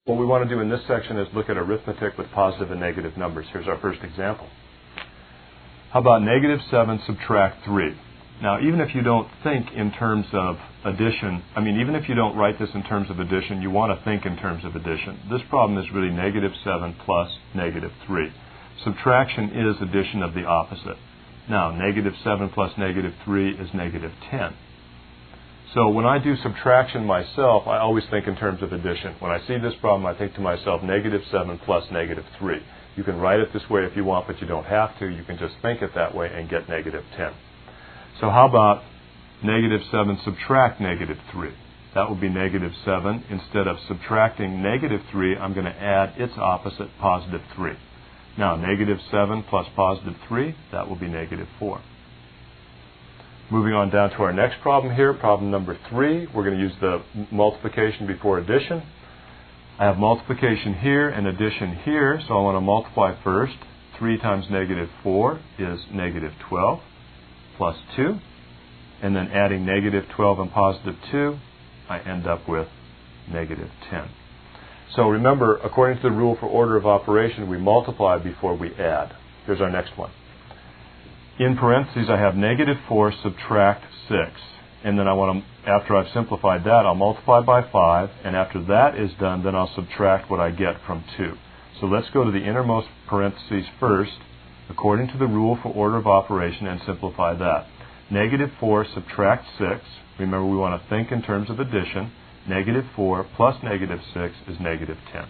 What we want to do in this section is look at arithmetic with positive and negative numbers. Here's our first example. How about negative 7 subtract 3? Now, even if you don't think in terms of addition, even if you don't write this in terms of addition, you want to think in terms of addition. This problem is really negative 7 plus negative 3. Subtraction is addition of the opposite. Now, negative 7 plus negative 3 is negative 10. So when I do subtraction myself, I always think in terms of addition. When I see this problem, I think to myself, negative 7 plus negative 3. You can write it this way if you want, but you don't have to. You can just think it that way and get negative 10. So how about negative 7 subtract negative 3? That would be negative 7. Instead of subtracting negative 3, I'm going to add its opposite, positive 3. Now, negative 7 plus positive 3, that will be negative 4. Moving on down to our next problem here, problem number 3. We're going to use the multiplication before addition. I have multiplication here and addition here, so I want to multiply first. 3 times negative 4 is negative 12 plus 2. And then adding negative 12 and positive 2, I end up with negative 10. So remember, according to the rule for order of operation, we multiply before we add. Here's our next one. In parentheses, I have negative 4 subtract 6. And then I want to, after I've simplified that, I'll multiply by 5. And after that is done, then I'll subtract what I get from 2. So let's go to the innermost parentheses first, according to the rule for order of operation, and simplify that. Negative 4 subtract 6. Remember, we want to think in terms of addition. Negative 4 plus negative 6 is negative 10.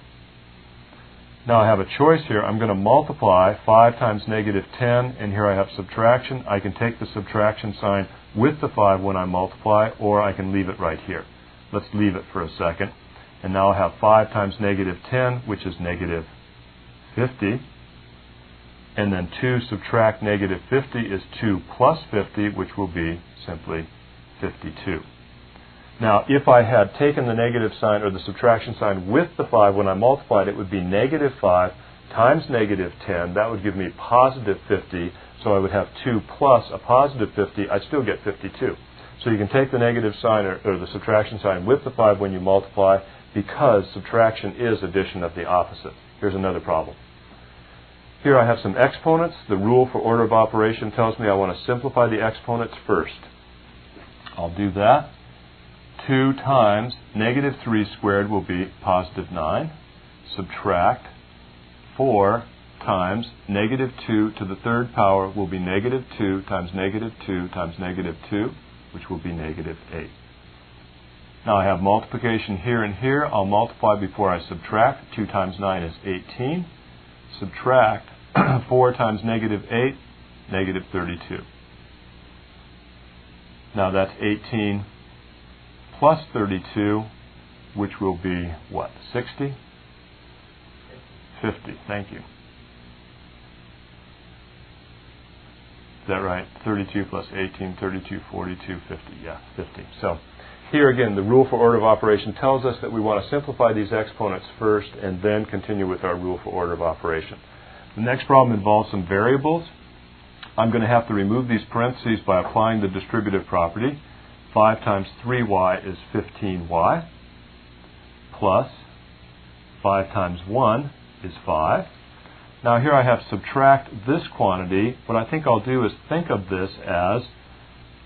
Now I have a choice here. I'm going to multiply 5 times negative 10, and here I have subtraction. I can take the subtraction sign with the 5 when I multiply, or I can leave it right here. Let's leave it for a second. And now I have 5 times negative 10, which is negative 50. And then 2 subtract negative 50 is 2 plus 50, which will be simply 52. Now, if I had taken the negative sign or the subtraction sign with the 5 when I multiplied, it would be negative 5 times negative 10. That would give me positive 50. So I would have 2 plus a positive 50. I'd still get 52. So you can take the negative sign or the subtraction sign with the 5 when you multiply, because subtraction is addition of the opposite. Here's another problem. Here I have some exponents. The rule for order of operation tells me I want to simplify the exponents first. I'll do that. 2 times negative 3 squared will be positive 9. Subtract 4 times negative 2 to the third power will be negative 2 times negative 2 times negative 2, which will be negative 8. Now I have multiplication here and here. I'll multiply before I subtract. 2 times 9 is 18. Subtract 4 times negative 8, negative 32. Now that's 18 plus 32, which will be what? 60? 50. Thank you. Is that right? 32 plus 18, 32, 42, 50. Yeah, 50. So here again, the rule for order of operation tells us that we want to simplify these exponents first and then continue with our rule for order of operation. The next problem involves some variables. I'm going to have to remove these parentheses by applying the distributive property. 5 times 3y is 15y, plus 5 times 1 is 5. Now here I have subtract this quantity. What I think I'll do is think of this as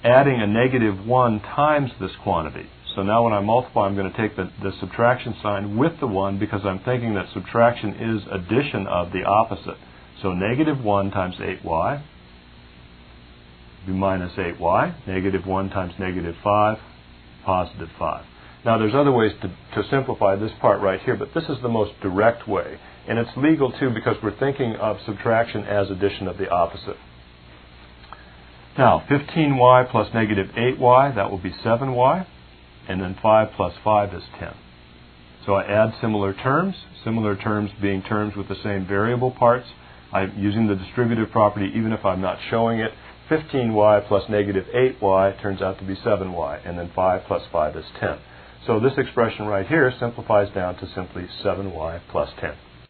adding a negative 1 times this quantity. So now when I multiply, I'm going to take the subtraction sign with the 1, because I'm thinking that subtraction is addition of the opposite. So negative 1 times 8y be minus 8y. Negative 1 times negative 5, positive 5. Now there's other ways to simplify this part right here, but this is the most direct way. And it's legal too, because we're thinking of subtraction as addition of the opposite. Now 15y plus negative 8y, that will be 7y. And then 5 plus 5 is 10. So I add similar terms being terms with the same variable parts. I'm using the distributive property even if I'm not showing it. 15y plus negative 8y turns out to be 7y, and then 5 plus 5 is 10. So this expression right here simplifies down to simply 7y plus 10.